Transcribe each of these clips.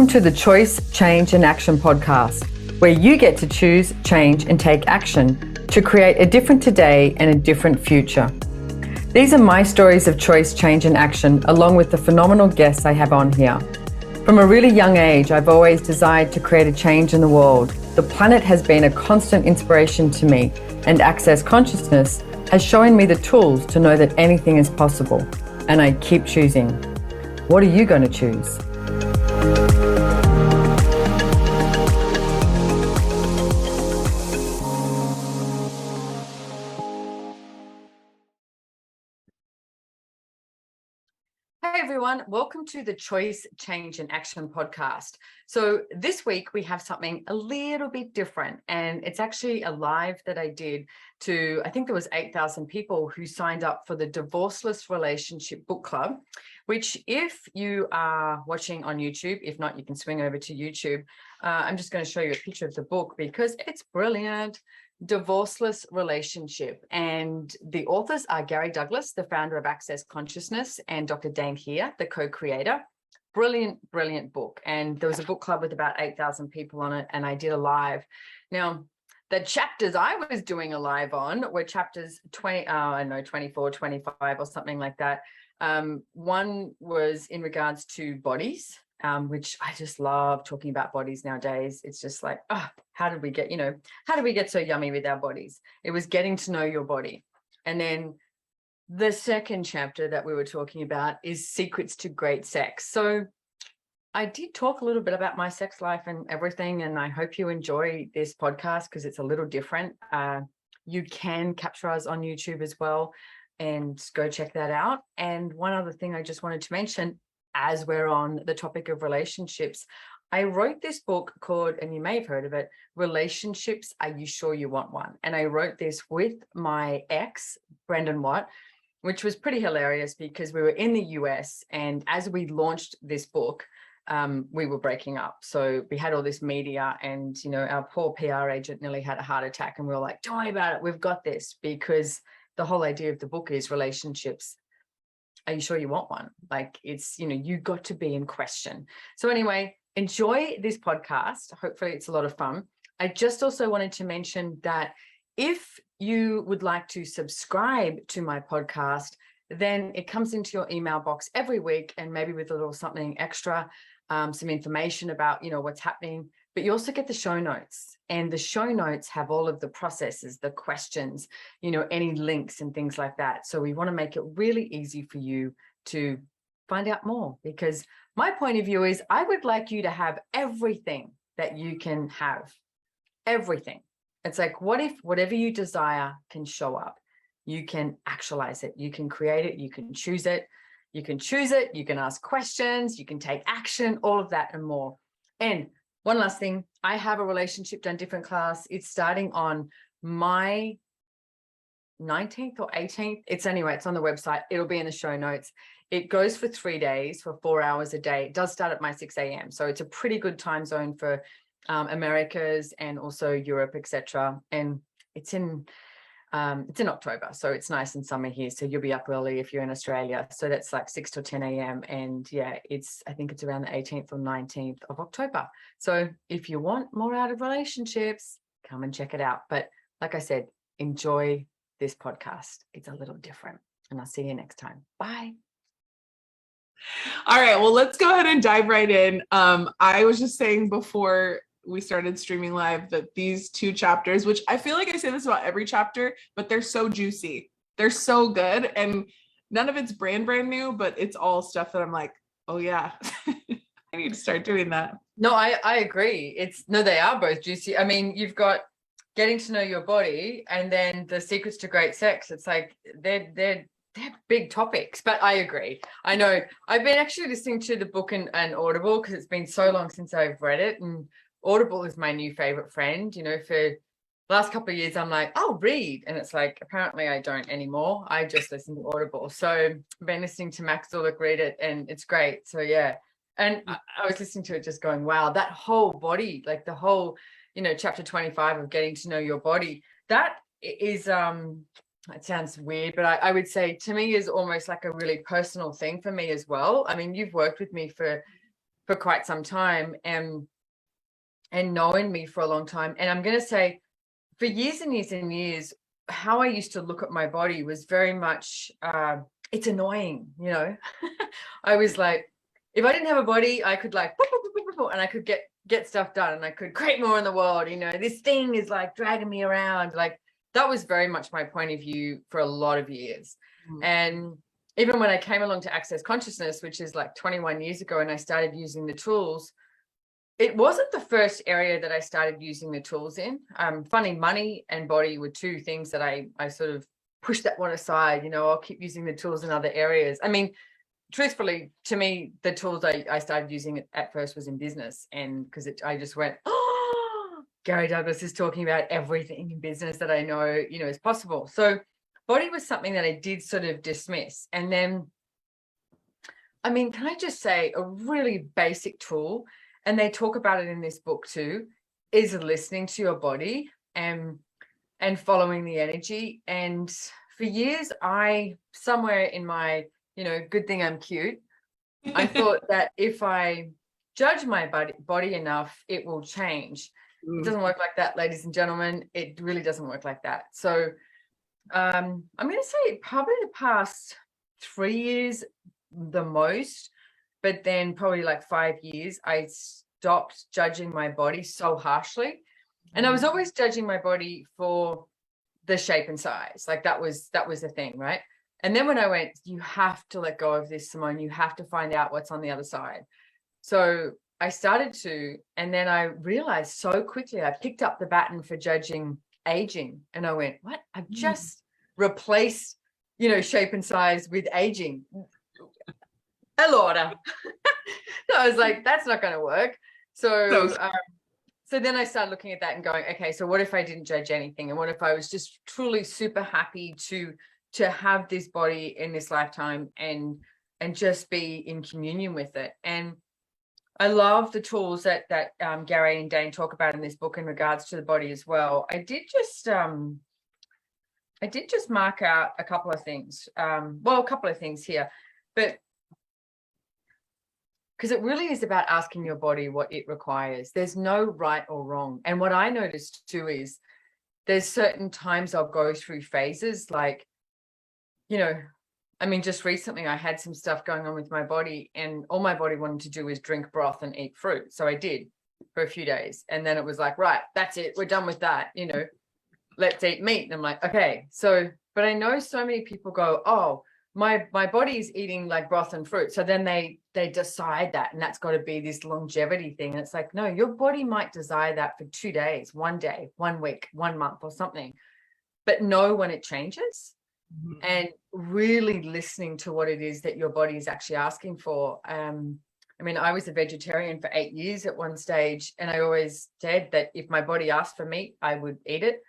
Welcome to the Choice, Change and Action podcast, where you get to choose, change and take action to create a different today and a different future. These are my stories of choice, change and action, along with the phenomenal guests I have on here. From a really young age, I've always desired to create a change in the world. The planet has been a constant inspiration to me, and Access Consciousness has shown me the tools to know that anything is possible. And I keep choosing. What are you going to choose? Hey everyone, welcome to the Choice, Change and Action podcast. So this week we have something a little bit different, and it's actually a live that I did to, I think there was 8,000 people who signed up for the Divorceless Relationship book club, which if you are watching on YouTube, if not, you can swing over to YouTube. I'm just going to show you a picture of the book because it's brilliant. Divorceless Relationship, and the authors are Gary Douglas, the founder of Access Consciousness, and Dr. Dane Heer, the co-creator. Brilliant book. And there was a book club with about 8,000 people on it, and I did a live. Now, the chapters I was doing a live on were chapters 24, 25 or something like that. One was in regards to bodies, which I just love talking about bodies nowadays. It's just like, how did we get so yummy with our bodies? It was getting to know your body. And then the second chapter that we were talking about is secrets to great sex. So I did talk a little bit about my sex life and everything, and I hope you enjoy this podcast because it's a little different. You can capture us on YouTube as well, and go check that out. And one other thing I just wanted to mention, as we're on the topic of relationships, I wrote this book called, and you may have heard of it, Relationships, Are You Sure You Want One? And I wrote this with my ex, Brendan Watt, which was pretty hilarious because we were in the US, and as we launched this book, we were breaking up. So we had all this media, and our poor PR agent nearly had a heart attack, and we were like, don't worry about it, we've got this, because the whole idea of the book is relationships. Are you sure you want one? Like, it's, you got to be in question. So anyway, enjoy this podcast. Hopefully it's a lot of fun. I just also wanted to mention that if you would like to subscribe to my podcast, then it comes into your email box every week, and maybe with a little something extra, some information about, what's happening. But you also get the show notes, and the show notes have all of the processes, the questions, any links and things like that. So we want to make it really easy for you to find out more, because my point of view is I would like you to have everything that you can have. Everything. It's like, what if whatever you desire can show up? You can actualize it. You can create it. You can choose it. You can choose it. You can ask questions. You can take action, all of that and more. And one last thing, I have a Relationship Done Different class. It's starting on my 19th or 18th. It's on the website. It'll be in the show notes. It goes for 3 days for 4 hours a day. It does start at my 6 a.m. So it's a pretty good time zone for Americas and also Europe, etc. And it's in October, so it's nice and summer here. So you'll be up early if you're in Australia. So that's like 6 to 10 a.m. And yeah, I think it's around the 18th or 19th of October. So if you want more out of relationships, come and check it out. But like I said, enjoy this podcast. It's a little different. And I'll see you next time. Bye. All right, well, let's go ahead and dive right in. I was just saying before we started streaming live that these two chapters, which I feel like I say this about every chapter, but they're so juicy. They're so good. And none of it's brand new, but it's all stuff that I'm like, oh yeah, I need to start doing that. No, I agree. They are both juicy. I mean, you've got getting to know your body, and then the secrets to great sex. It's like they're big topics, but I agree. I know I've been actually listening to the book and Audible because it's been so long since I've read it, and Audible is my new favorite friend. For the last couple of years, I'm like, I'll read. And it's like, apparently I don't anymore. I just listen to Audible. So I've been listening to Max Zulik read it, and it's great. So yeah. And I was listening to it just going, wow, that whole body, like the whole, chapter 25 of getting to know your body, that is, it sounds weird, but I would say to me is almost like a really personal thing for me as well. I mean, you've worked with me for for quite some time, and knowing me for a long time. And I'm going to say, for years and years and years, how I used to look at my body was very much, it's annoying, you know. I was like, if I didn't have a body, I could like, and I could get stuff done, and I could create more in the world, you know. This thing is like dragging me around. Like, that was very much my point of view for a lot of years. And even when I came along to Access Consciousness, which is like 21 years ago, and I started using the tools, it wasn't the first area that I started using the tools in. Funny, money and body were two things that I sort of pushed that one aside. You know, I'll keep using the tools in other areas. I mean, truthfully, to me, the tools I started using at first was in business, and because I just went, oh, Gary Douglas is talking about everything in business that I know, you know, is possible. So body was something that I did sort of dismiss. And then, I mean, can I just say, a really basic tool, and they talk about it in this book too, is listening to your body and following the energy. And for years, somewhere in my, you know, good thing I'm cute, I thought that if I judge my body enough, it will change. It doesn't work like that, ladies and gentlemen. It really doesn't work like that. So I'm going to say probably the past 3 years the most, but then probably like 5 years, I stopped judging my body so harshly. And I was always judging my body for the shape and size. Like that was the thing, right? And then when I went, you have to let go of this, Simone, you have to find out what's on the other side. So I started to, and then I realized so quickly, I picked up the baton for judging aging, and I went, what? I've just replaced, you know, shape and size with aging. Elora. So I was like, that's not going to work. So then I started looking at that and going, okay, so what if I didn't judge anything? And what if I was just truly super happy to have this body in this lifetime and just be in communion with it? And I love the tools that Gary and Dane talk about in this book in regards to the body as well. I did just mark out a couple of things. A couple of things here, but because it really is about asking your body what it requires. There's no right or wrong. And what I noticed too is there's certain times I'll go through phases, like, you know, I mean, just recently I had some stuff going on with my body, and all my body wanted to do was drink broth and eat fruit. So I did for a few days. And then it was like, right, that's it. We're done with that. You know, let's eat meat. And I'm like, okay. So, but I know so many people go, oh, my body's eating like broth and fruit. So then they decide that, and that's got to be this longevity thing. And it's like, no, your body might desire that for 2 days, 1 day, 1 week, 1 month or something, but know when it changes. And really listening to what it is that your body is actually asking for. I mean, I was a vegetarian for 8 years at one stage, and I always said that if my body asked for meat, I would eat it.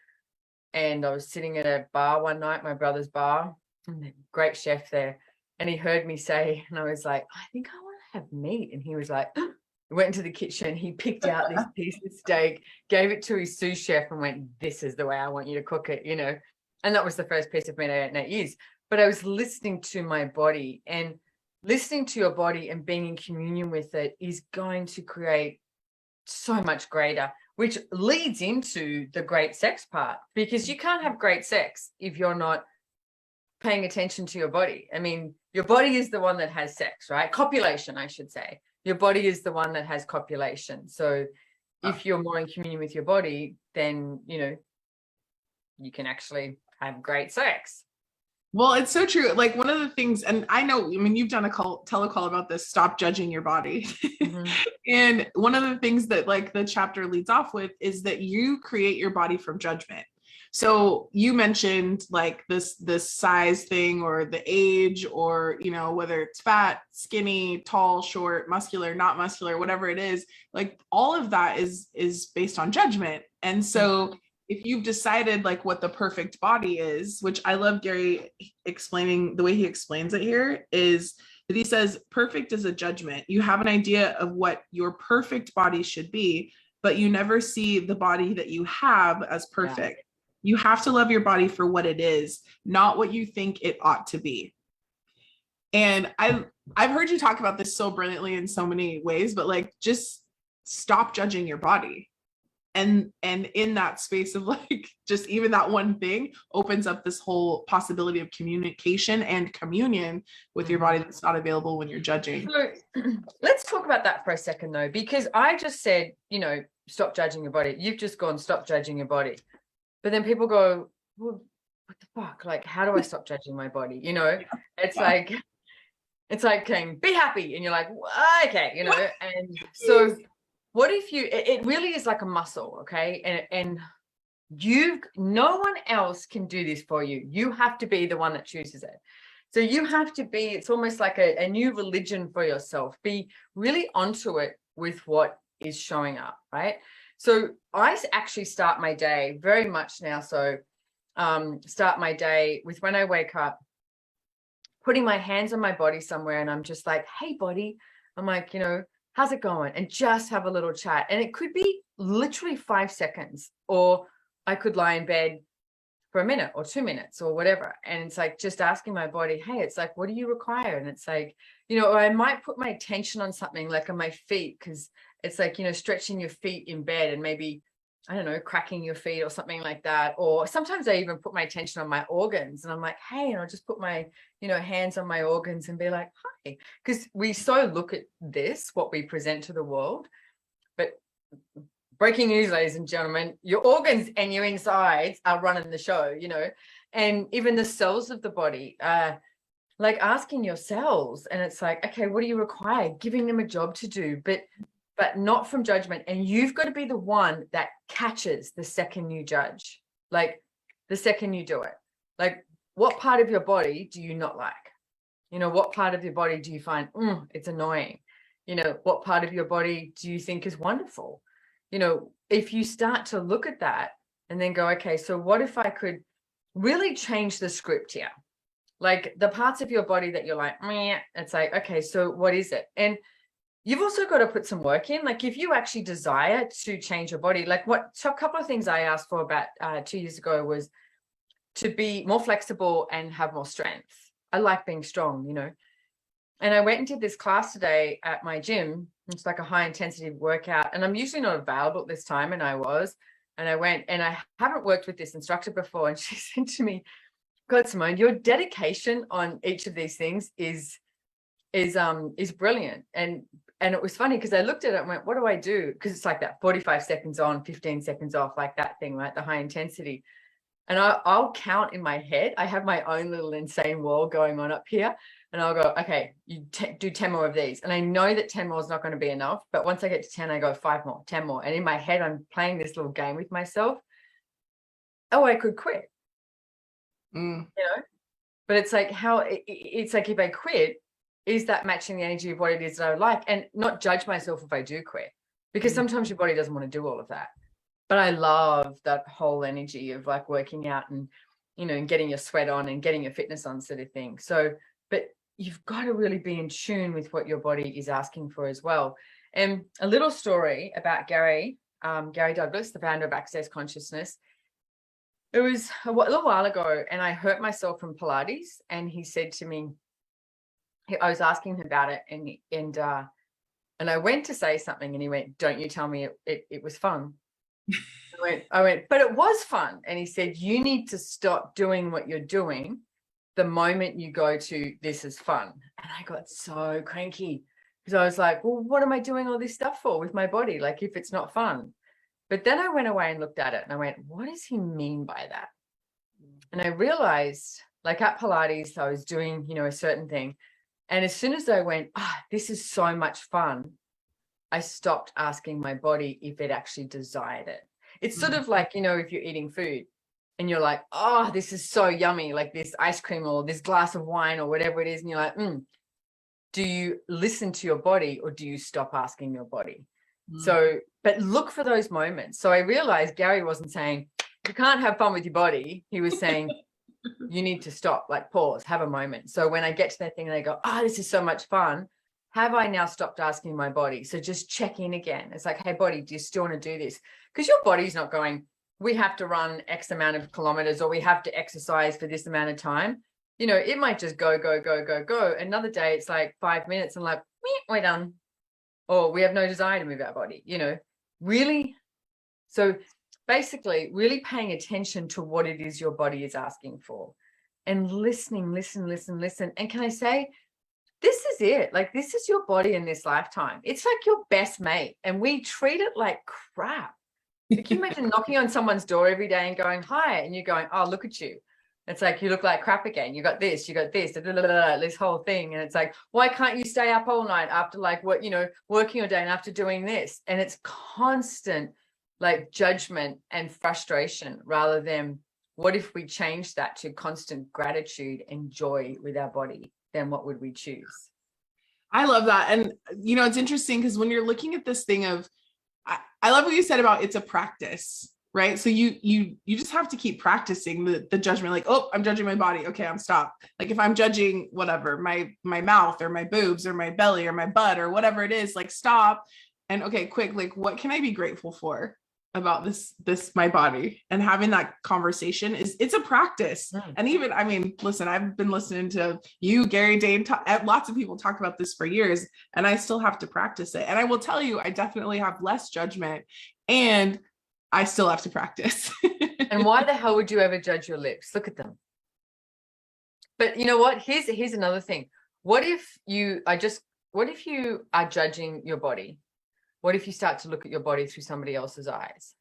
And I was sitting at a bar one night, my brother's bar, and the great chef there, and he heard me say, and I was like, I think I want to have meat. And he was like, he went into the kitchen, he picked out this piece of steak, gave it to his sous chef, and went, this is the way I want you to cook it, you know. And that was the first piece of meat I ate in 8 years. But I was listening to my body, and listening to your body and being in communion with it is going to create so much greater, which leads into the great sex part, because you can't have great sex if you're not paying attention to your body. I mean, your body is the one that has sex, right? Copulation, I should say. Your body is the one that has copulation. So if you're more in communion with your body, then, you know, you can actually have great sex. Well, it's so true. Like one of the things, and I know, I mean, you've done a telecall about this, stop judging your body. And one of the things that like the chapter leads off with is that you create your body from judgment. So you mentioned like this size thing, or the age, or, you know, whether it's fat, skinny, tall, short, muscular, not muscular, whatever it is, like all of that is based on judgment. And so if you've decided like what the perfect body is, which I love Gary explaining, the way he explains it here is that he says, perfect is a judgment. You have an idea of what your perfect body should be, but you never see the body that you have as perfect. You have to love your body for what it is, not what you think it ought to be. And I've heard you talk about this so brilliantly in so many ways, but like, just stop judging your body. And in that space of like, just even that one thing opens up this whole possibility of communication and communion with your body that's not available when you're judging. So let's talk about that for a second though, because I just said, stop judging your body. You've just gone, stop judging your body. But then people go, well, what the fuck? Like, how do I stop judging my body? It's like, saying, be happy. And you're like, okay, and so what if it really is like a muscle, okay? And no one else can do this for you. You have to be the one that chooses it. So you have to be, it's almost like a new religion for yourself. Be really onto it with what is showing up, right? So I actually start my day very much now. So start my day with when I wake up, putting my hands on my body somewhere, and I'm just like, hey, body. I'm like, how's it going? And just have a little chat. And it could be literally 5 seconds, or I could lie in bed for a minute or 2 minutes or whatever. And it's like just asking my body, hey, it's like, what do you require? And it's like, or I might put my attention on something like on my feet, because it's like, stretching your feet in bed and maybe, I don't know, cracking your feet or something like that. Or sometimes I even put my attention on my organs, and I'm like, hey, and I'll just put my, hands on my organs and be like, hi. Because we so look at this, what we present to the world. But breaking news, ladies and gentlemen, your organs and your insides are running the show, and even the cells of the body, like asking your cells, and it's like, okay, what do you require? Giving them a job to do, but not from judgment. And you've got to be the one that catches the second you judge, like the second you do it. Like, what part of your body do you not like? What part of your body do you find, it's annoying? What part of your body do you think is wonderful? If you start to look at that and then go, okay, so what if I could really change the script here? Like the parts of your body that you're like, meh, it's like, okay, so what is it? And you've also got to put some work in. Like if you actually desire to change your body, so a couple of things I asked for about 2 years ago was to be more flexible and have more strength. I like being strong, And I went and did this class today at my gym. It's like a high intensity workout, and I'm usually not available at this time, and I was. And I went, and I haven't worked with this instructor before, and she said to me, God, Simone, your dedication on each of these things is brilliant. And it was funny because I looked at it and went, what do I do? Because it's like that 45 seconds on, 15 seconds off, like that thing, right? The high intensity. And I'll count in my head. I have my own little insane wall going on up here. And I'll go, okay, you do 10 more of these. And I know that 10 more is not going to be enough. But once I get to 10, I go 5 more, 10 more. And in my head, I'm playing this little game with myself. Oh, I could quit. But it's like it's like if I quit, is that matching the energy of what it is that I like? And not judge myself if I do quit, because sometimes your body doesn't want to do all of that. But I love that whole energy of like working out and, and getting your sweat on and getting your fitness on sort of thing. So, but you've got to really be in tune with what your body is asking for as well. And a little story about Gary Douglas, the founder of Access Consciousness. It was a little while ago, and I hurt myself from Pilates, and he said to me, I was asking him about it, and I went to say something, and he went, "Don't you tell me it was fun." I went, but it was fun. And he said, you need to stop doing what you're doing the moment you go to, this is fun. And I got so cranky because I was like, well, what am I doing all this stuff for with my body? Like if it's not fun. But then I went away and looked at it and I went, what does he mean by that? And I realized, like at Pilates, I was doing, a certain thing. And as soon as I went, this is so much fun, I stopped asking my body if it actually desired it. It's sort of like, if you're eating food and you're like, oh, this is so yummy, like this ice cream or this glass of wine or whatever it is. And you're like, do you listen to your body or do you stop asking your body? So, but look for those moments. So I realized Gary wasn't saying, you can't have fun with your body. He was saying, you need to stop, like pause, have a moment. So when I get to that thing and I go, this is so much fun. Have I now stopped asking my body? So just check in again. It's like, hey, body, do you still want to do this? Because your body's not going, we have to run X amount of kilometers or we have to exercise for this amount of time. it might just go, go, go, go, go. Another day, it's like 5 minutes and like, we're done. Or we have no desire to move our body, really. So basically, really paying attention to what it is your body is asking for and listening, listen. And can I say, this is it. Like, this is your body in this lifetime. It's like your best mate. And we treat it like crap. Like, can you imagine knocking on someone's door every day and going, hi, and you're going, oh, look at you. It's like, you look like crap again. You got this, this whole thing. And it's like, why can't you stay up all night after like what, working all day and after doing this? And it's constant like judgment and frustration, rather than what if we change that to constant gratitude and joy with our body? Then what would we choose? I love that. And, it's interesting because when you're looking at this thing of, I love what you said about it's a practice, right? So you just have to keep practicing the judgment, like, oh, I'm judging my body. Okay, I'm stop. Like if I'm judging whatever, my mouth or my boobs or my belly or my butt or whatever it is, like stop. And okay, quick, like what can I be grateful for about this my body? And having that conversation it's a practice. And even, I mean, listen, I've been listening to you, Gary, Dane, lots of people talk about this for years, and I still have to practice it. And I will tell you, I definitely have less judgment, and I still have to practice. And why the hell would you ever judge your lips? Look at them. But you know what? Here's another thing. What if you are judging your body? What if you start to look at your body through somebody else's eyes?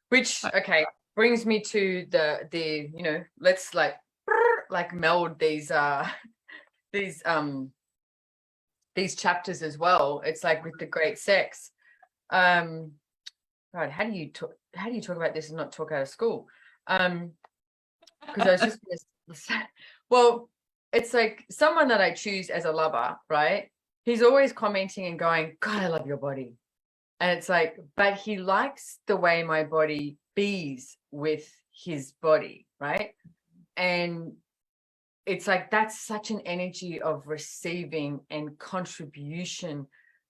Which, okay, brings me to the let's like meld these chapters as well. It's like with the great sex. Right, how do you talk about this and not talk out of school? Because I was just gonna say, well, it's like someone that I choose as a lover, right? He's always commenting and going, God, I love your body. And it's like, but he likes the way my body bees with his body, right? And it's like, that's such an energy of receiving and contribution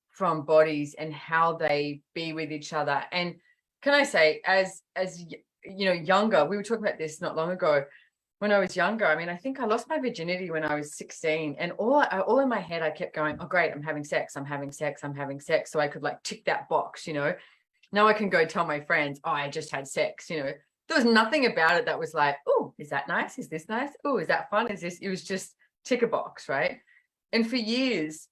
from bodies and how they be with each other. And can I say, as younger, we were talking about this not long ago. When I was younger, I mean, I think I lost my virginity when I was 16, and all in my head, I kept going, oh, great, I'm having sex. So I could like tick that box, Now I can go tell my friends, oh, I just had sex, There was nothing about it that was like, oh, is that nice? Is this nice? Oh, is that fun? Is this? It was just tick a box, right? And for years,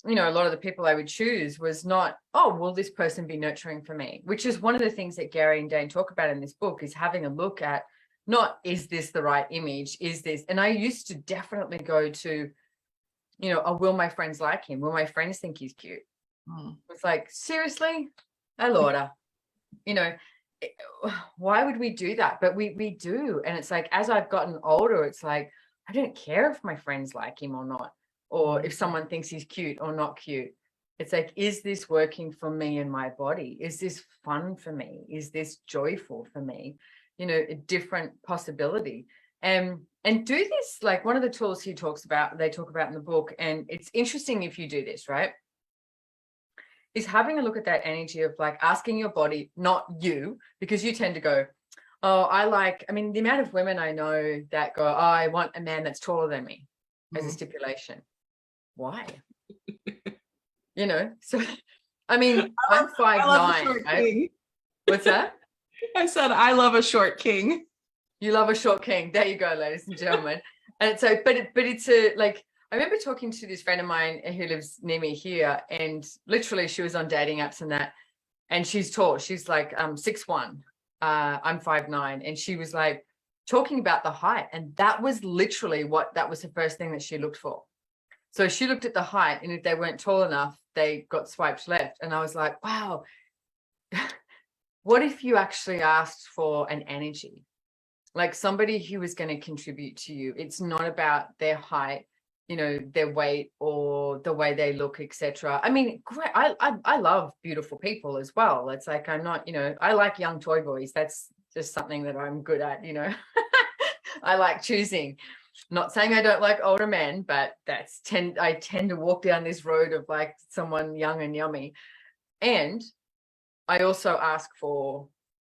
a lot of the people I would choose was not, oh, will this person be nurturing for me? Which is one of the things that Gary and Dane talk about in this book, is having a look at, not, is this the right image? Is this? And I used to definitely go to, oh, will my friends like him? Will my friends think he's cute? It's like, seriously? Oh, Lorda. Why would we do that? But we do. And it's like, as I've gotten older, it's like, I don't care if my friends like him or not, or if someone thinks he's cute or not cute. It's like, is this working for me and my body? Is this fun for me? Is this joyful for me? A different possibility. And do this, like one of the tools they talk about in the book, and it's interesting if you do this, right, is having a look at that energy of like asking your body, not you, because you tend to go, oh, the amount of women I know that go, oh, I want a man that's taller than me as a stipulation. Why? So, I mean, I'm 5'9", right? What's that? I said, I love a short king. You love a short king. There you go, ladies and gentlemen. And so, but it's a, like, I remember talking to this friend of mine who lives near me here, and literally she was on dating apps and that, and she's tall. She's like 6'1". I'm 5'9", and she was like talking about the height, and that was literally that was the first thing that she looked for. So she looked at the height, and if they weren't tall enough, they got swiped left. And I was like, wow. What if you actually asked for an energy, like somebody who is going to contribute to you? It's not about their height, their weight or the way they look, etc. I mean, great. I love beautiful people as well. It's like, I'm not, I like young toy boys. That's just something that I'm good at, I like choosing. Not saying I don't like older men, but I tend to walk down this road of like someone young and yummy. And I also ask for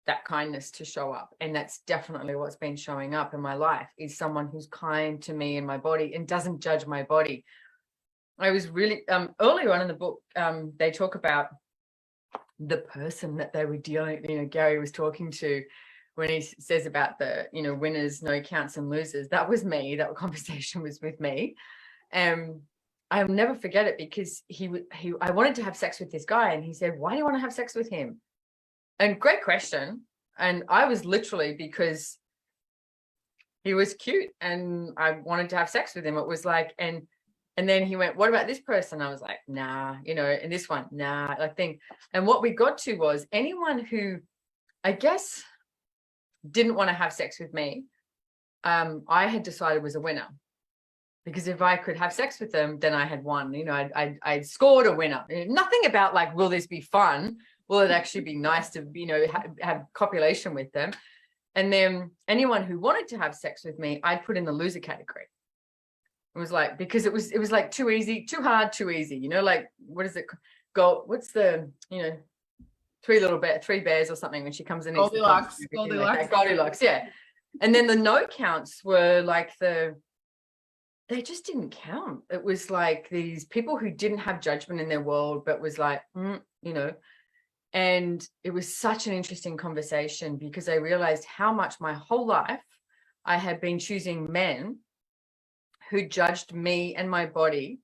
that kindness to show up. And that's definitely what's been showing up in my life, is someone who's kind to me and my body and doesn't judge my body. I was really earlier on in the book, they talk about the person that they were dealing, Gary was talking to, when he says about the, winners, no counts and losers. That was me. That conversation was with me. I'll never forget it, because I wanted to have sex with this guy, and he said, why do you want to have sex with him? And great question. And I was literally, because he was cute and I wanted to have sex with him. It was like, and then he went, what about this person? I was like, nah, and this one, nah, I think. And what we got to was, anyone who, I guess, didn't want to have sex with me, I had decided was a winner. Because if I could have sex with them, then I had won. I'd scored a winner. Nothing about like, will this be fun? Will it actually be nice to, have copulation with them? And then anyone who wanted to have sex with me, I'd put in the loser category. It was like, because it was like too easy, too hard, too easy. Like, what is it? What's the, three bears or something, when she comes in. Goldilocks. Goldilocks, yeah. And then the no counts were like they just didn't count. It was like these people who didn't have judgment in their world, but was like, and it was such an interesting conversation, because I realized how much my whole life I had been choosing men who judged me and my body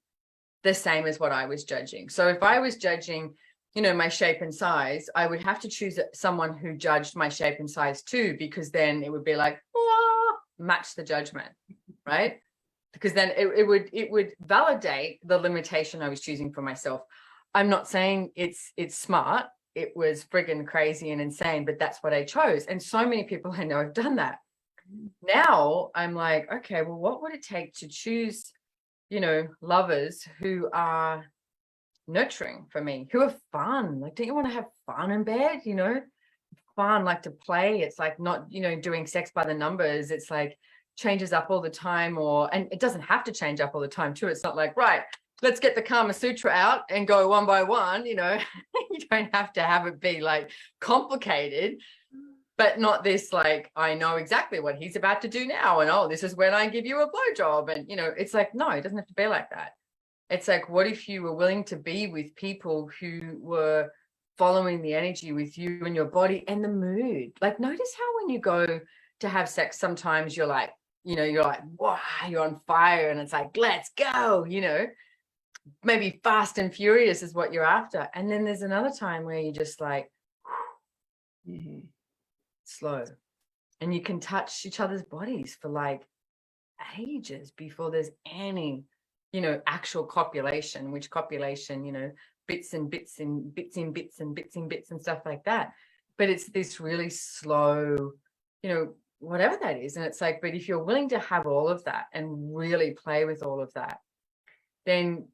the same as what I was judging. So if I was judging, my shape and size, I would have to choose someone who judged my shape and size too, because then it would be like, match the judgment, right? Because then it would validate the limitation I was choosing for myself. I'm not saying it's smart. It was friggin' crazy and insane, but that's what I chose. And so many people I know have done that. Now I'm like, okay, well, what would it take to choose, lovers who are nurturing for me, who are fun? Like, don't you want to have fun in bed? Fun, like to play. It's like not, doing sex by the numbers. It's like changes up all the time, and it doesn't have to change up all the time too. It's not like, right, let's get the Kama Sutra out and go one by one. You don't have to have it be like complicated, but not this like, I know exactly what he's about to do now, and this is when I give you a blowjob, and it's like, no, it doesn't have to be like that. It's like, what if you were willing to be with people who were following the energy with you and your body and the mood? Like, notice how when you go to have sex, sometimes you're like, you're like, wow, you're on fire, and it's like, let's go, maybe fast and furious is what you're after. And then there's another time where you're just like, slow, and you can touch each other's bodies for like ages before there's any, actual copulation, which copulation, bits and bits and bits in bits and bits in bits and stuff like that. But it's this really slow, whatever that is. And it's like, but if you're willing to have all of that and really play with all of that, then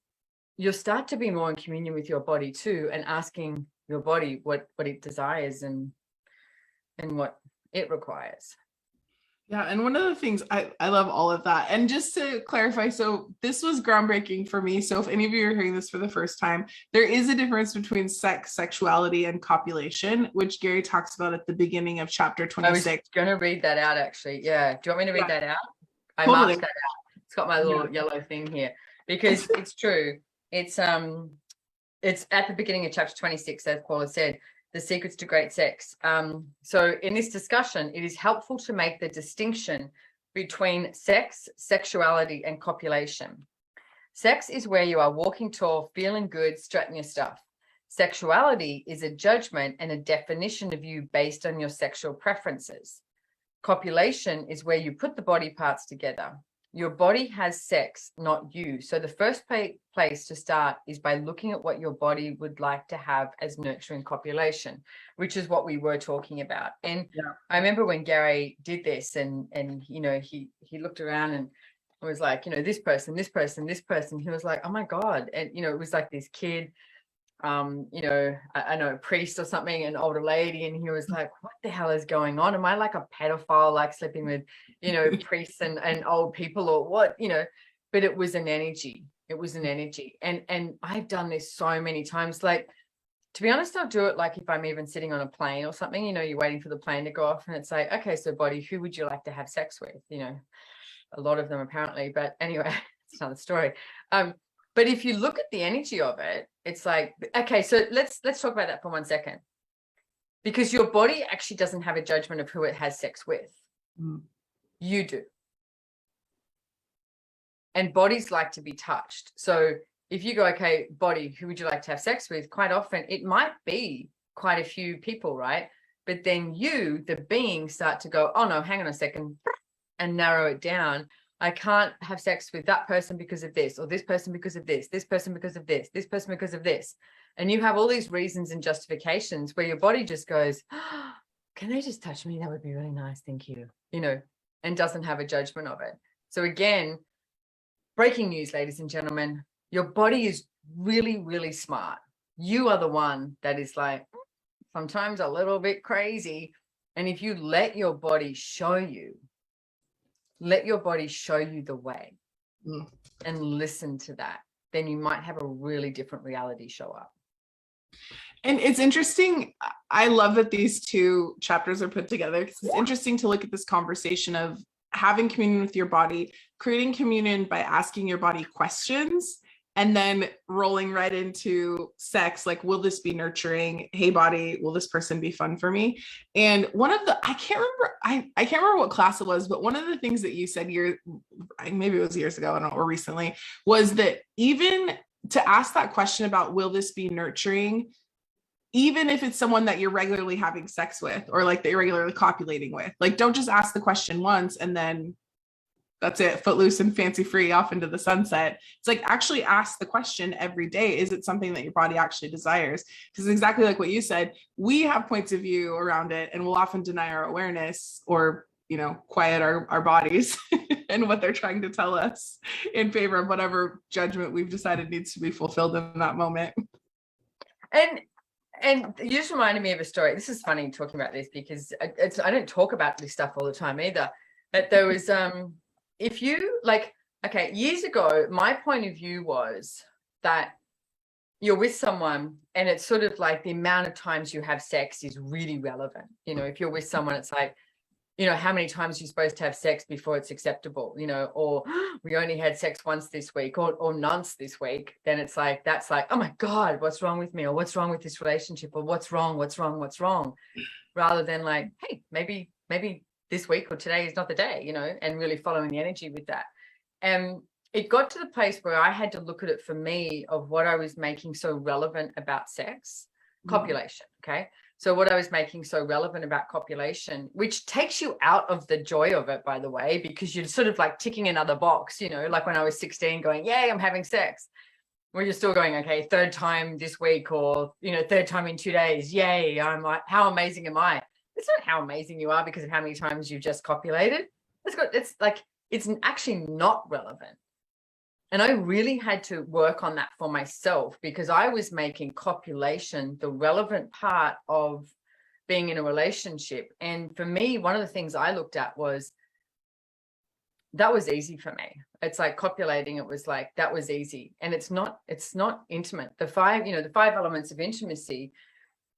you'll start to be more in communion with your body too, and asking your body what it desires and what it requires. Yeah. And one of the things I love all of that. And just to clarify, so this was groundbreaking for me. So if any of you are hearing this for the first time, there is a difference between sex, sexuality, and copulation, which Gary talks about at the beginning of chapter 26. I was going to read that out, actually. Yeah. Do you want me to read that out? I totally. marked that out. It's got my little yellow thing here, because it's true. It's at the beginning of chapter 26, as Paula said, the secrets to great sex. So in this discussion, it is helpful to make the distinction between sex, sexuality, and copulation. Sex is where you are walking tall, feeling good, strutting your stuff. Sexuality is a judgment and a definition of you based on your sexual preferences. Copulation is where you put the body parts together. Your body has sex, not you. So the first place to start is by looking at what your body would like to have as nurturing copulation, which is what we were talking about. And I remember when Gary did this, and he looked around and was like, this person, this person, this person. He was like, oh my God. And, it was like this kid, I know, a priest or something, an older lady, and he was like, what the hell is going on? Am I like a pedophile, like sleeping with, priests and old people, or what, but it was an energy. It was an energy. And I've done this so many times. Like, To be honest, I'll do it like if I'm even sitting on a plane or something, you know, you're waiting for the plane to go off and it's like, okay, so body, who would you like to have sex with? You know, a lot of them apparently, but anyway, it's another story. But if you look at the energy of it, it's like, okay, so let's talk about that for 1 second. Because your body actually doesn't have a judgment of who it has sex with. You do. And bodies like to be touched. So if you go, okay, body, who would you like to have sex with? Quite often it might be quite a few people, right? But then you, the being, start to go, oh no, hang on a second, and narrow it down. I can't have sex with that person because of this, or this person because of this person because of this person because of this. And you have all these reasons and justifications where your body just goes, oh, can they just touch me? That would be really nice. Thank you. You know, and doesn't have a judgment of it. So again, breaking news, ladies and gentlemen, your body is really, really smart. You are the one that is like sometimes a little bit crazy. And if you let your body show you, the way and listen to that, then you might have a really different reality show up. And it's interesting. I love that these two chapters are put together because it's interesting to look at this conversation of having communion with your body, creating communion by asking your body questions, and then rolling right into sex. Like, will this be nurturing? Hey, body, will this person be fun for me? And one of the, I can't remember what class it was, but one of the things that you said maybe it was years ago, I don't know, or recently, was that even to ask that question about, will this be nurturing? Even if it's someone that you're regularly having sex with, or like that you're regularly copulating with, like, don't just ask the question once and then that's it, footloose and fancy free off into the sunset. It's like, actually ask the question every day. Is it something that your body actually desires? Because exactly like what you said, we have points of view around it and we'll often deny our awareness or, you know, quiet our bodies and what they're trying to tell us in favor of whatever judgment we've decided needs to be fulfilled in that moment. And you just reminded me of a story. This is funny talking about this because I don't talk about this stuff all the time either. But there was, if you like, okay, years ago, my point of view was that you're with someone and it's sort of like the amount of times you have sex is really relevant. You know, if you're with someone, it's like, you know, how many times you're supposed to have sex before it's acceptable, you know, or we only had sex once this week or nonce this week. Then it's like, that's like, oh my God, what's wrong with me? Or what's wrong with this relationship? Or what's wrong? Rather than like, hey, maybe this week or today is not the day, you know, and really following the energy with that. And it got to the place where I had to look at it for me of what I was making so relevant about sex, copulation. Okay. So what I was making so relevant about copulation, which takes you out of the joy of it, by the way, because you're sort of like ticking another box, you know, like when I was 16 going, yay, I'm having sex. Where you're still going, okay, third time this week, or, you know, third time in 2 days. Yay. I'm like, how amazing am I? It's not how amazing you are because of how many times you've just copulated. It's like, it's actually not relevant. And I really had to work on that for myself because I was making copulation the relevant part of being in a relationship. And for me, one of the things I looked at was that was easy for me. It's like copulating. It was like, that was easy. And it's not intimate. The five elements of intimacy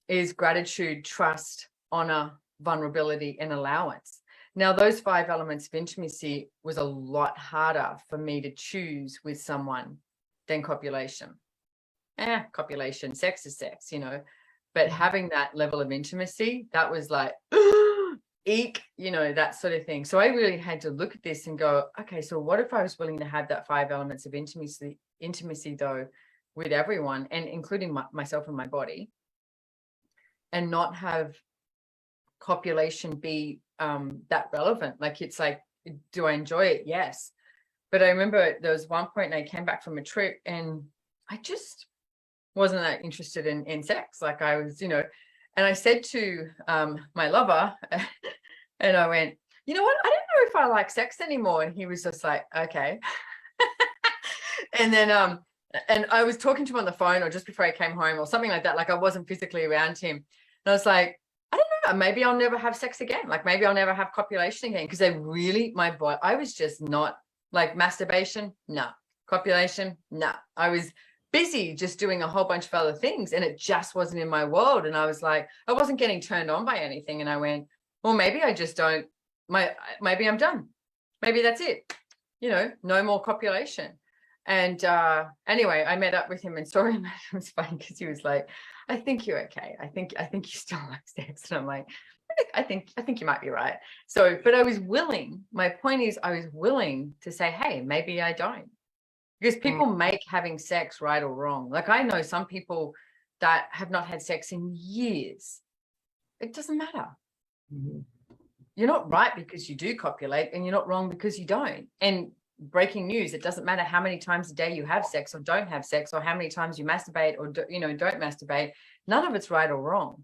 is gratitude, trust, honor, vulnerability, and allowance. Now, those 5 elements of intimacy was a lot harder for me to choose with someone than copulation. Copulation, sex is sex, you know, but having that level of intimacy, that was like, eek, you know, that sort of thing. So I really had to look at this and go, okay, so what if I was willing to have that 5 elements of intimacy though, with everyone, and including myself and my body, and not have copulation be that relevant? Like, it's like, do I enjoy it? Yes. But I remember there was one point I came back from a trip and I just wasn't that interested in sex. Like, I was, you know, and I said to my lover and I went, you know what? I don't know if I like sex anymore. And he was just like, okay. And then and I was talking to him on the phone or just before I came home or something like that. Like, I wasn't physically around him. And I was like, I don't know, maybe I'll never have sex again. Like, maybe I'll never have copulation again. Because I was just not, like, masturbation, no. Copulation, no. I was busy just doing a whole bunch of other things, and it just wasn't in my world. And I was like, I wasn't getting turned on by anything. And I went, well, maybe I just don't, maybe I'm done. Maybe that's it. You know, no more copulation. And anyway, I met up with him and saw him. It was funny because he was like, I think you're okay. I think you still like sex. And I'm like, I think you might be right. So, but I was willing, my point is I was willing to say, hey, maybe I don't. Because people make having sex right or wrong. Like I know some people that have not had sex in years. It doesn't matter. Mm-hmm. You're not right because you do copulate, and you're not wrong because you don't. And breaking news, it doesn't matter how many times a day you have sex or don't have sex, or how many times you masturbate or don't masturbate. None of it's right or wrong.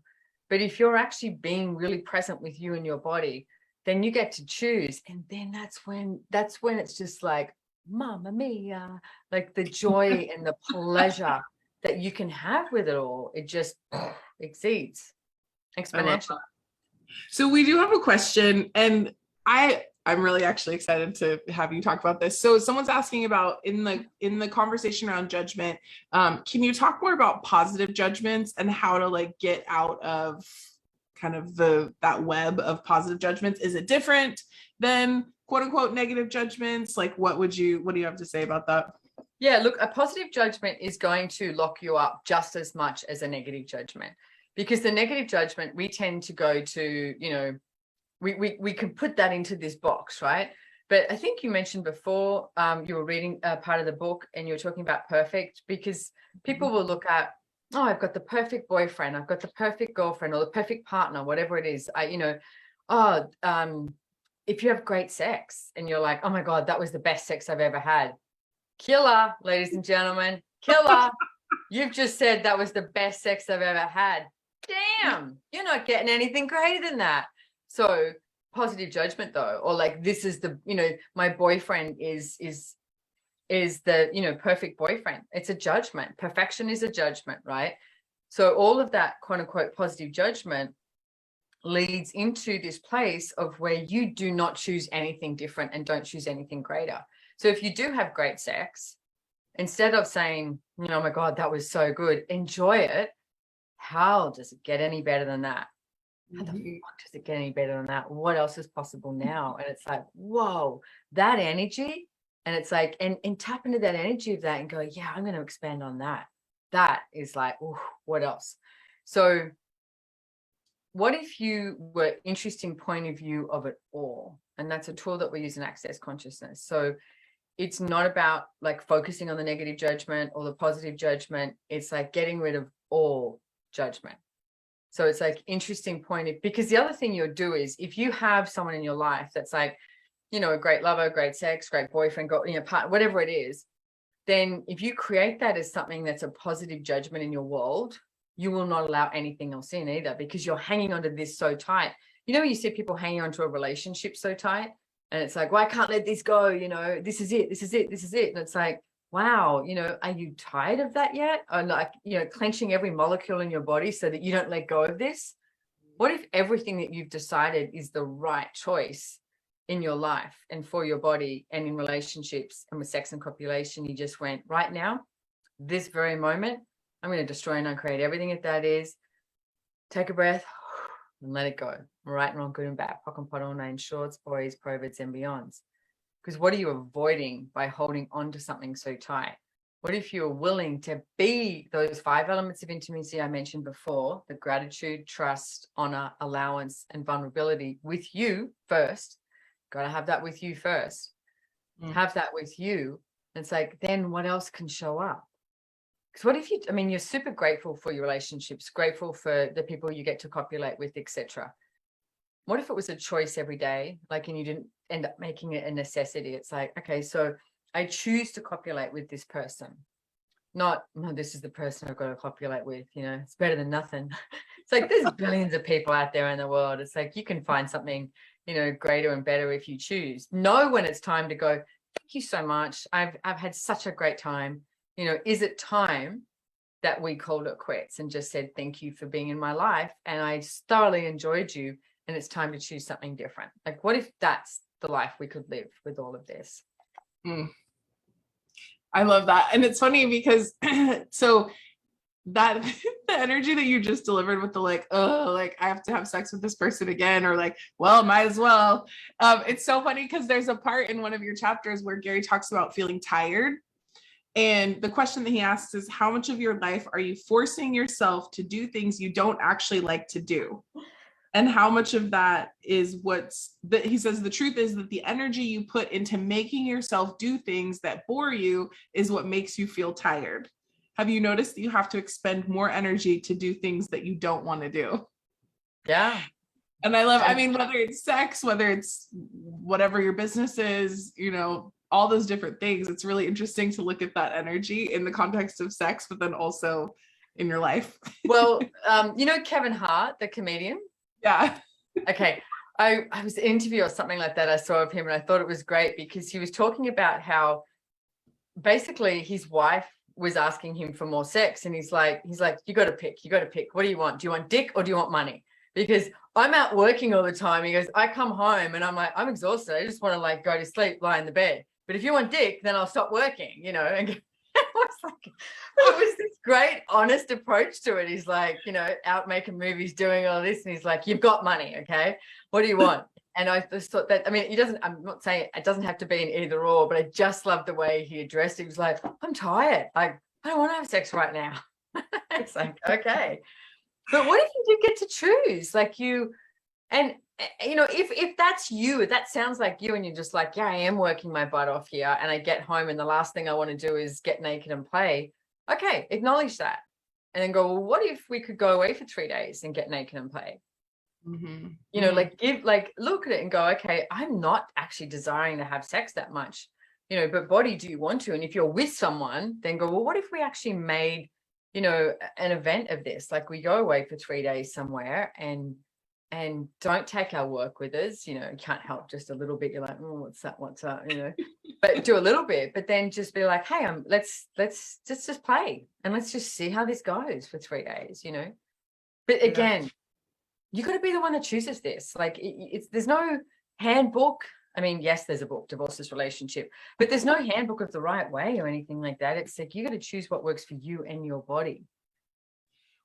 But if you're actually being really present with you and your body, then you get to choose. And then that's when it's just like, Mamma mia, like the joy and the pleasure that you can have with it all. It just exceeds exponentially. So we do have a question, and I'm really actually excited to have you talk about this. So someone's asking about in the conversation around judgment, can you talk more about positive judgments and how to like get out of kind of that web of positive judgments? Is it different than quote unquote negative judgments? Like what do you have to say about that? Yeah, look, a positive judgment is going to lock you up just as much as a negative judgment, because the negative judgment, we tend to go to, you know, we can put that into this box, right? But I think you mentioned before, you were reading part of the book and you were talking about perfect, because people will look at, oh, I've got the perfect boyfriend, I've got the perfect girlfriend, or the perfect partner, whatever it is. If you have great sex and you're like, oh my God, that was the best sex I've ever had. Killer, ladies and gentlemen, killer. You've just said that was the best sex I've ever had. Damn, you're not getting anything greater than that. So positive judgment though, or like, this is the, you know, my boyfriend is the, you know, perfect boyfriend. It's a judgment. Perfection is a judgment, right? So all of that quote unquote positive judgment leads into this place of where you do not choose anything different and don't choose anything greater. So if you do have great sex, instead of saying, you know, oh my God, that was so good, enjoy it. How does it get any better than that? How the fuck does it get any better than that? What else is possible now? And it's like, whoa, that energy. And it's like, and tap into that energy of that and go, yeah, I'm going to expand on that. That is like, ooh, what else? So what if you were interesting point of view of it all? And that's a tool that we use in Access Consciousness. So it's not about like focusing on the negative judgment or the positive judgment. It's like getting rid of all judgment. So it's like interesting point of, because the other thing you'll do is if you have someone in your life that's like, you know, a great lover, great sex, great boyfriend, you know, partner, whatever it is, then if you create that as something that's a positive judgment in your world, you will not allow anything else in either, because you're hanging onto this so tight. You know, when you see people hanging onto a relationship so tight and it's like, well, I can't let this go. You know, this is it. This is it. This is it. And it's like, wow, you know, are you tired of that yet? Or like, you know, clenching every molecule in your body so that you don't let go of this? What if everything that you've decided is the right choice in your life and for your body and in relationships and with sex and copulation, you just went, right now, this very moment, I'm going to destroy and uncreate everything that is. Take a breath and let it go. Right and wrong, good and bad, pock and pot, all nine shorts, boys, proverbids, and beyonds. Because what are you avoiding by holding on to something so tight? What if you're willing to be those 5 elements of intimacy I mentioned before, the gratitude, trust, honor, allowance, and vulnerability with you first? Got to have that with you first. Have that with you. It's like, then what else can show up? Because what if you, I mean, you're super grateful for your relationships, grateful for the people you get to copulate with, etc. What if it was a choice every day, like, and you didn't end up making it a necessity? It's like, okay, so I choose to copulate with this person, not, oh, this is the person I've got to copulate with, you know, it's better than nothing. It's like, there's billions of people out there in the world. It's like, you can find something, you know, greater and better if you choose. Know when it's time to go, thank you so much. I've had such a great time. You know, is it time that we called it quits and just said, thank you for being in my life, and I thoroughly enjoyed you, and it's time to choose something different? Like, what if that's the life we could live with all of this? I love that. And it's funny because so that the energy that you just delivered with the like, oh, like I have to have sex with this person again, or like, well, might as well. It's so funny because there's a part in one of your chapters where Gary talks about feeling tired. And the question that he asks is, how much of your life are you forcing yourself to do things you don't actually like to do? And how much of that is what's that he says the truth is that the energy you put into making yourself do things that bore you is what makes you feel tired. Have you noticed that you have to expend more energy to do things that you don't want to do? Yeah. And I mean, whether it's sex, whether it's whatever your business is, you know, all those different things, it's really interesting to look at that energy in the context of sex, but then also in your life. Well, you know, Kevin Hart, the comedian. Yeah. Okay. I was an interview or something like that I saw of him, and I thought it was great because he was talking about how basically his wife was asking him for more sex, and he's like, you got to pick. What do you want? Do you want dick or do you want money? Because I'm out working all the time. He goes, I come home and I'm like, I'm exhausted. I just want to like go to sleep, lie in the bed. But if you want dick, then I'll stop working, you know. And it was this great, honest approach to it. He's like, you know, out making movies, doing all this, and he's like, you've got money, okay? What do you want? And I just thought that, I mean, I'm not saying it doesn't have to be an either or, but I just love the way he addressed it. He was like, I'm tired. Like, I don't want to have sex right now. It's like, okay. But what if you did get to choose? Like you, and you know, if that's you, if that sounds like you, and you're just like, yeah, I am working my butt off here, and I get home and the last thing I want to do is get naked and play. Okay, acknowledge that. And then go, well, what if we could go away for 3 days and get naked and play? Mm-hmm. You know, like look at it and go, okay, I'm not actually desiring to have sex that much, you know, but body, do you want to? And if you're with someone, then go, well, what if we actually made, you know, an event of this? Like we go away for 3 days somewhere and don't take our work with us, you know, can't help just a little bit. You're like, oh, what's that, you know, but do a little bit, but then just be like, hey, let's just play and let's just see how this goes for 3 days, you know. But again, you got to be the one that chooses this. Like there's no handbook. I mean, yes, there's a book, Divorceless Relationship, but there's no handbook of the right way or anything like that. It's like you got to choose what works for you and your body.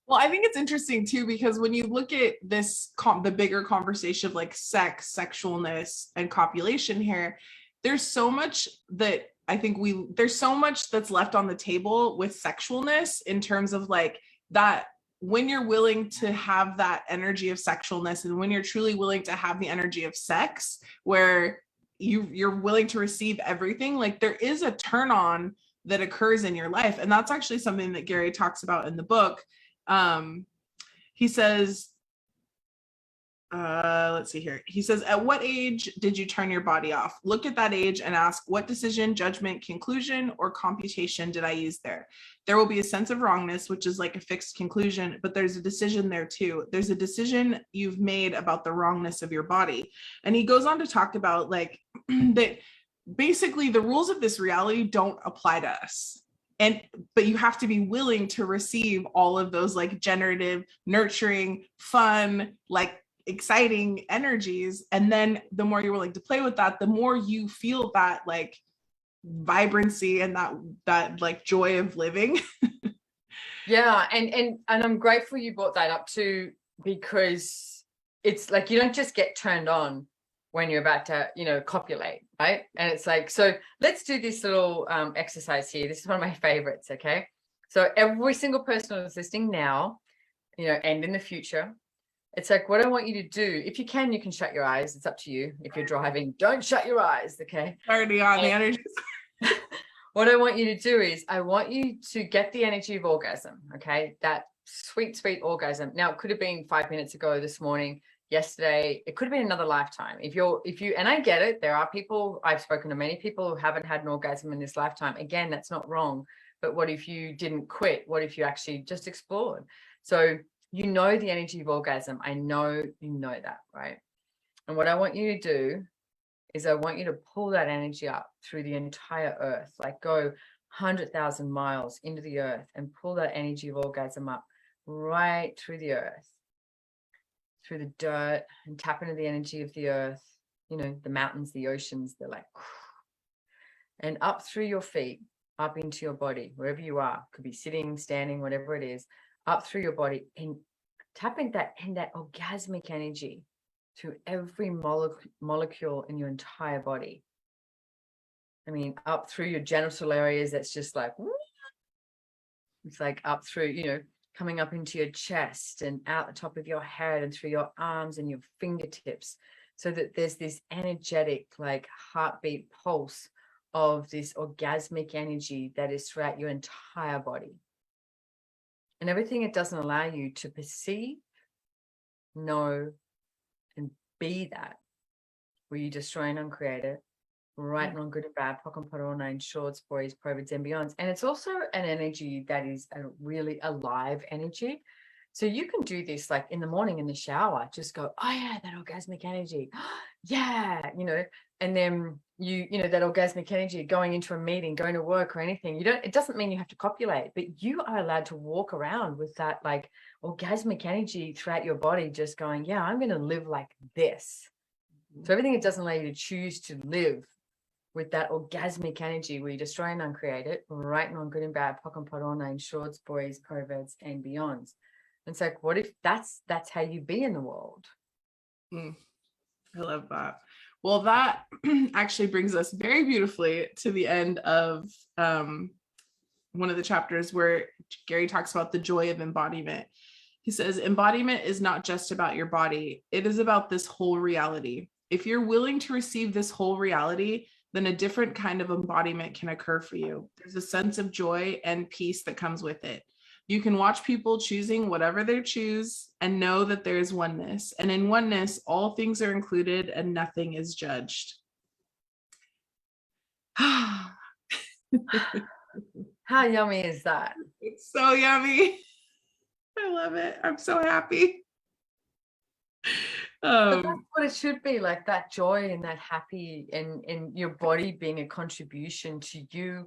Well, I think it's interesting too, because when you look at this, the bigger conversation of like sex, sexualness, and copulation here, there's so much that I think there's so much that's left on the table with sexualness in terms of like that. When you're willing to have that energy of sexualness, and when you're truly willing to have the energy of sex, where you're willing to receive everything, like there is a turn on that occurs in your life. And that's actually something that Gary talks about in the book. He says, let's see here. He says, at what age did you turn your body off? Look at that age and ask, what decision, judgment, conclusion, or computation did I use there? There will be a sense of wrongness, which is like a fixed conclusion, but there's a decision there too. There's a decision you've made about the wrongness of your body. And he goes on to talk about like that basically the rules of this reality don't apply to us. But you have to be willing to receive all of those like generative, nurturing, fun, like exciting energies. And then the more you're willing to play with that, the more you feel that like vibrancy and that like joy of living. Yeah. And I'm grateful you brought that up too, because it's like, you don't just get turned on when you're about to, you know, copulate, right? And it's like, so let's do this little exercise here. This is one of my favorites, okay? So every single person who's listening now, you know, and in the future, it's like, what I want you to do, if you can shut your eyes. It's up to you. If you're driving, don't shut your eyes, okay? Already on the energy. What I want you to do is I want you to get the energy of orgasm, okay? That sweet, sweet orgasm. Now, it could have been 5 minutes ago, this morning, yesterday. It could have been another lifetime. If you, and I get it, there are people, I've spoken to many people who haven't had an orgasm in this lifetime. Again, that's not wrong. But what if you didn't quit? What if you actually just explored? So you know the energy of orgasm. I know you know that, right? And what I want you to do is I want you to pull that energy up through the entire earth, like go 100,000 miles into the earth and pull that energy of orgasm up right through the earth, through the dirt, and tap into the energy of the earth, you know, the mountains, the oceans, they're like, and up through your feet up into your body, wherever you are, could be sitting, standing, whatever it is, up through your body, and tapping that orgasmic energy to every molecule in your entire body. I mean, up through your genital areas, that's just like, it's like up through, coming up into your chest and out the top of your head and through your arms and your fingertips, so that there's this energetic, like, heartbeat pulse of this orgasmic energy that is throughout your entire body. And everything it doesn't allow you to perceive, know, and be that, where you destroy and uncreate it, right, wrong, good and bad, POC and POD, all nine shorts, boys, perverts, and beyonds. And it's also an energy that is a really alive energy. So you can do this like in the morning in the shower, just go, oh yeah, that orgasmic energy. Yeah, and then that orgasmic energy going into a meeting, going to work or anything. It doesn't mean you have to copulate, but you are allowed to walk around with that like orgasmic energy throughout your body, just going, yeah, I'm going to live like this. So everything it doesn't allow you to choose to live with that orgasmic energy, where you destroy and uncreate it, right and wrong, good and bad, POC and POD, all nine shorts, boys, perverts, and beyonds. And it's like, what if that's how you be in the world? I love that. Well, that actually brings us very beautifully to the end of one of the chapters where Gary talks about the joy of embodiment. He says, embodiment is not just about your body. It is about this whole reality. If you're willing to receive this whole reality, then a different kind of embodiment can occur for you. There's a sense of joy and peace that comes with it. You can watch people choosing whatever they choose and know that there is oneness. And in oneness, all things are included and nothing is judged. How yummy is that? It's so yummy. I love it. I'm so happy. But that's what it should be, like that joy and that happy, and your body being a contribution to you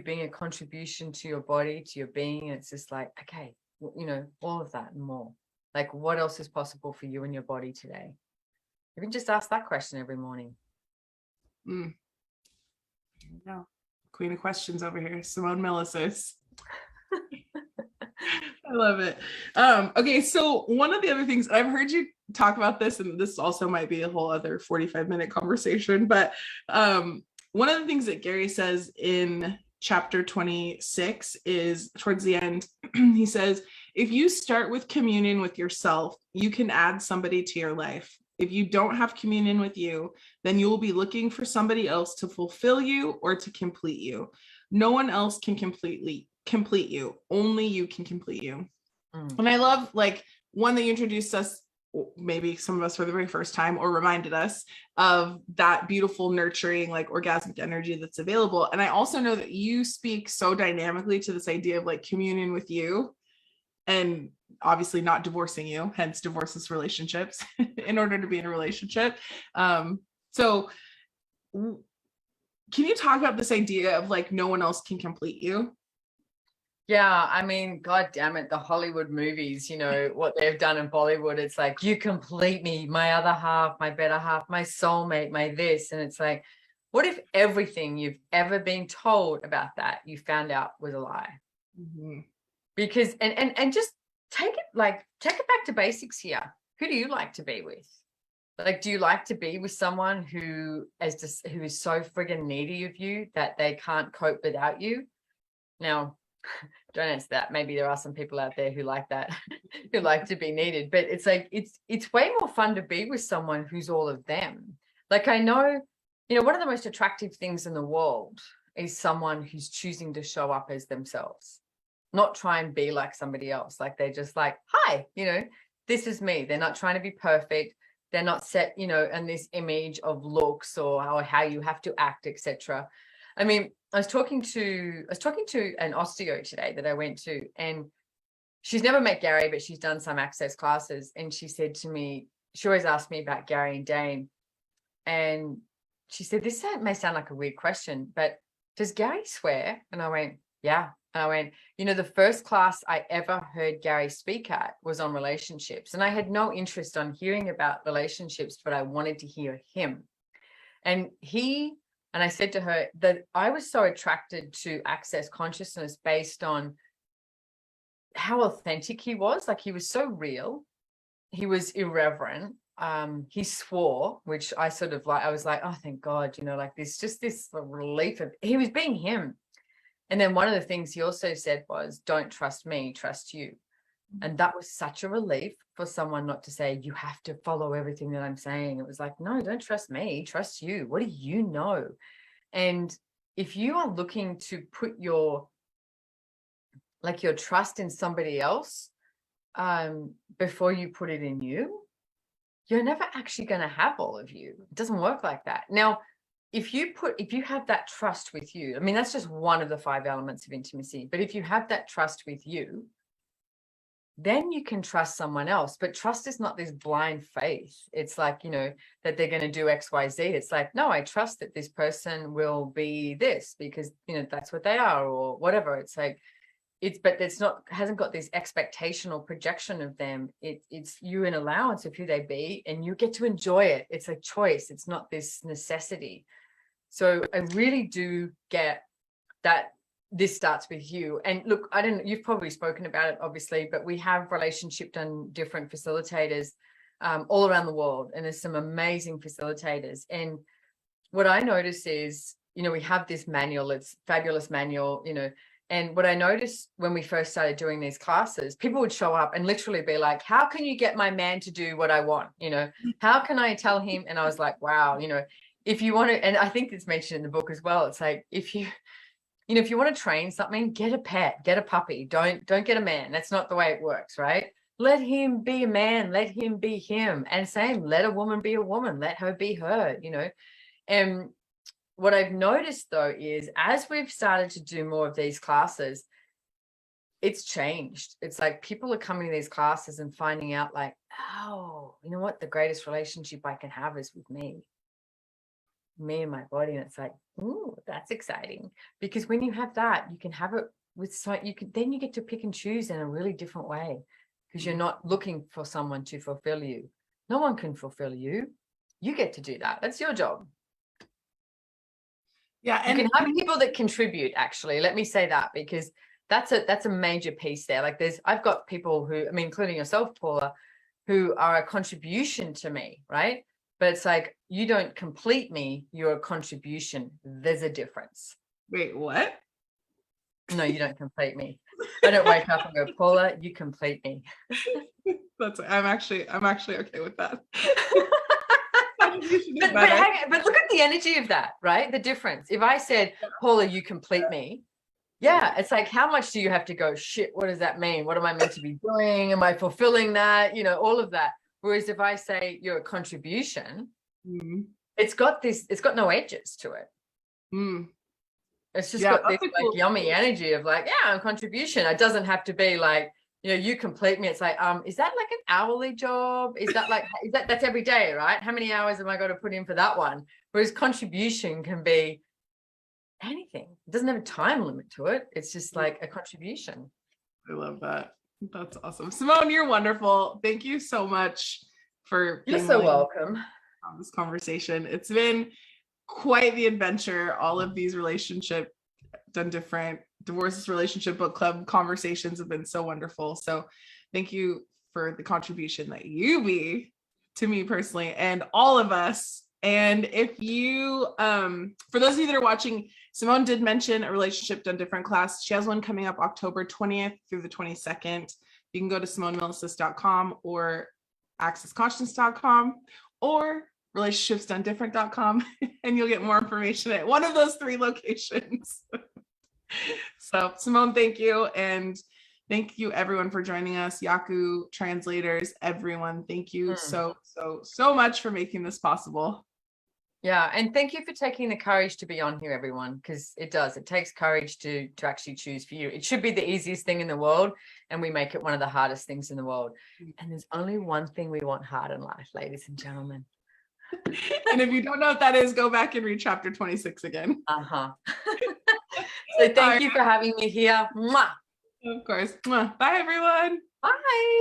being a contribution to your body, to your being. And it's just like, okay, all of that and more. Like, what else is possible for you and your body today? You can just ask that question every morning. There you go. Queen of questions over here, Simone Milasas. I love it. Okay, so one of the other things, I've heard you talk about this, and this also might be a whole other 45-minute conversation, but one of the things that Gary says in chapter 26 is towards the end, he says, if you start with communion with yourself, you can add somebody to your life. If you don't have communion with you, then you will be looking for somebody else to fulfill you or to complete you. No one else can complete you. Only you can complete you. And I love, like, one that you introduced us, maybe some of us for the very first time, or reminded us of that beautiful, nurturing, like, orgasmic energy that's available. And I also know that you speak so dynamically to this idea of like communion with you, and obviously not divorcing you, hence divorceless relationships, in order to be in a relationship. So can you talk about this idea of like no one else can complete you? Yeah, I mean, God damn it, the Hollywood movies, what they've done in Bollywood, it's like, you complete me, my other half, my better half, my soulmate, my this. And it's like, what if everything you've ever been told about that you found out was a lie? Mm-hmm. Because, and just take it back to basics here. Who do you like to be with? Like, do you like to be with someone who is so friggin' needy of you that they can't cope without you? Now, don't answer that. Maybe there are some people out there who like that, who like to be needed. But it's like, it's way more fun to be with someone who's all of them. Like, I know, one of the most attractive things in the world is someone who's choosing to show up as themselves, not try and be like somebody else. Like, they're just like, hi, this is me. They're not trying to be perfect. They're not set, in this image of looks or how you have to act, etc. I mean, I was talking to an osteo today that I went to, and she's never met Gary, but she's done some access classes. And she said to me, she always asks me about Gary and Dane. And she said, this may sound like a weird question, but does Gary swear? And I went, yeah. And I went, the first class I ever heard Gary speak at was on relationships. And I had no interest on hearing about relationships, but I wanted to hear him. And he And I said to her that I was so attracted to Access Consciousness based on how authentic he was. Like, he was so real. He was irreverent. He swore, which I sort of like, I was like, oh, thank God, you know, like this relief of, he was being him. And then one of the things he also said was, don't trust me, trust you. And that was such a relief for someone not to say, you have to follow everything that I'm saying. It was like, no, don't trust me, trust you. What do you know? And if you are looking to put your trust in somebody else, before you put it in you, you're never actually going to have all of you. It doesn't work like that. Now, if you have that trust with you, I mean, that's just one of the 5 elements of intimacy. But if you have that trust with you, then you can trust someone else. But trust is not this blind faith. It's like, you know, that they're going to do X, Y, Z. It's like, no, I trust that this person will be this because, you know, that's what they are or whatever. It's like, hasn't got this expectational projection of them. It's you an allowance of who they be, and you get to enjoy it. It's a choice. It's not this necessity. So I really do get that this starts with you. And look, you've probably spoken about it, obviously, but we have relationship done different facilitators all around the world. And there's some amazing facilitators. And what I notice is, you know, we have this manual, it's fabulous manual, you know, and what I noticed when we first started doing these classes, people would show up and literally be like, how can you get my man to do what I want? You know, how can I tell him? And I was like, wow, you know, if you want to, and I think it's mentioned in the book as well. It's like, if you want to train something, get a pet, get a puppy. Don't get a man. That's not the way it works, right? Let him be a man. Let him be him. And same, let a woman be a woman. Let her be her, you know. And what I've noticed though is as we've started to do more of these classes, it's changed. It's like people are coming to these classes and finding out like, oh, you know what? The greatest relationship I can have is with me and my body. And it's like, ooh, that's exciting. Because when you have that, you can have it with then you get to pick and choose in a really different way because you're not looking for someone to fulfill you. No one can fulfill you. You get to do that. That's your job. Yeah, and you can have people that contribute, actually. Let me say that, because that's a major piece there. Like I've got people who, I mean, including yourself, Paula, who are a contribution to me, right? But it's like, you don't complete me, you're a contribution. There's a difference. Wait, what? No, you don't complete me. I don't wake up and go, Paula, you complete me. I'm actually okay with that. But look at the energy of that, right? The difference. If I said, Paula, you complete me, yeah, it's like, how much do you have to go, shit, what does that mean? What am I meant to be doing? Am I fulfilling that? You know, all of that. Whereas if I say you're a contribution, it's got no edges to it. It's just got this like yummy energy of like, yeah, I'm a contribution. It doesn't have to be like, you know, you complete me. It's like, is that like an hourly job? Is that that's every day, right? How many hours am I going to put in for that one? Whereas contribution can be anything. It doesn't have a time limit to it. It's just like a contribution. I love that. That's awesome. Simone, you're wonderful. Thank you so much for being so welcome on this conversation. It's been quite the adventure. All of these relationship done different Divorceless Relationship Book Club conversations have been so wonderful. So thank you for the contribution that you be to me personally and all of us. And if you, for those of you that are watching, Simone did mention a Relationship Done Different class. She has one coming up October 20th through the 22nd. You can go to SimoneMilasas.com or accessconsciousness.com or relationshipsdonedifferent.com and you'll get more information at one of those 3 locations. So Simone, thank you. And thank you everyone for joining us. Yaku, translators, everyone. Thank you so much for making this possible. Yeah. And thank you for taking the courage to be on here, everyone, because it takes courage to actually choose for you. It should be the easiest thing in the world. And we make it one of the hardest things in the world. And there's only one thing we want hard in life, ladies and gentlemen. And if you don't know what that is, go back and read chapter 26 again. So thank you for having me here. Mwah. Of course. Mwah. Bye, everyone. Bye.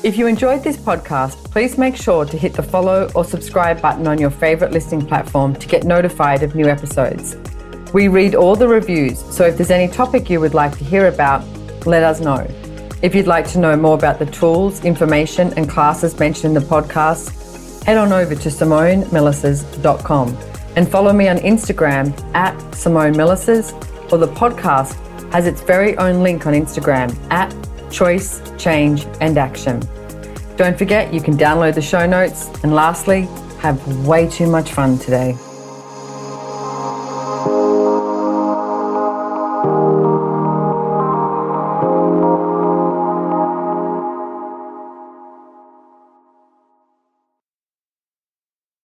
If you enjoyed this podcast, please make sure to hit the follow or subscribe button on your favorite listening platform to get notified of new episodes. We read all the reviews, so if there's any topic you would like to hear about, let us know. If you'd like to know more about the tools, information, and classes mentioned in the podcast, head on over to SimoneMilasas.com and follow me on Instagram at Simone Milasas, or the podcast has its very own link on Instagram at Choice, Change, and Action. Don't forget, you can download the show notes. And lastly, have way too much fun today.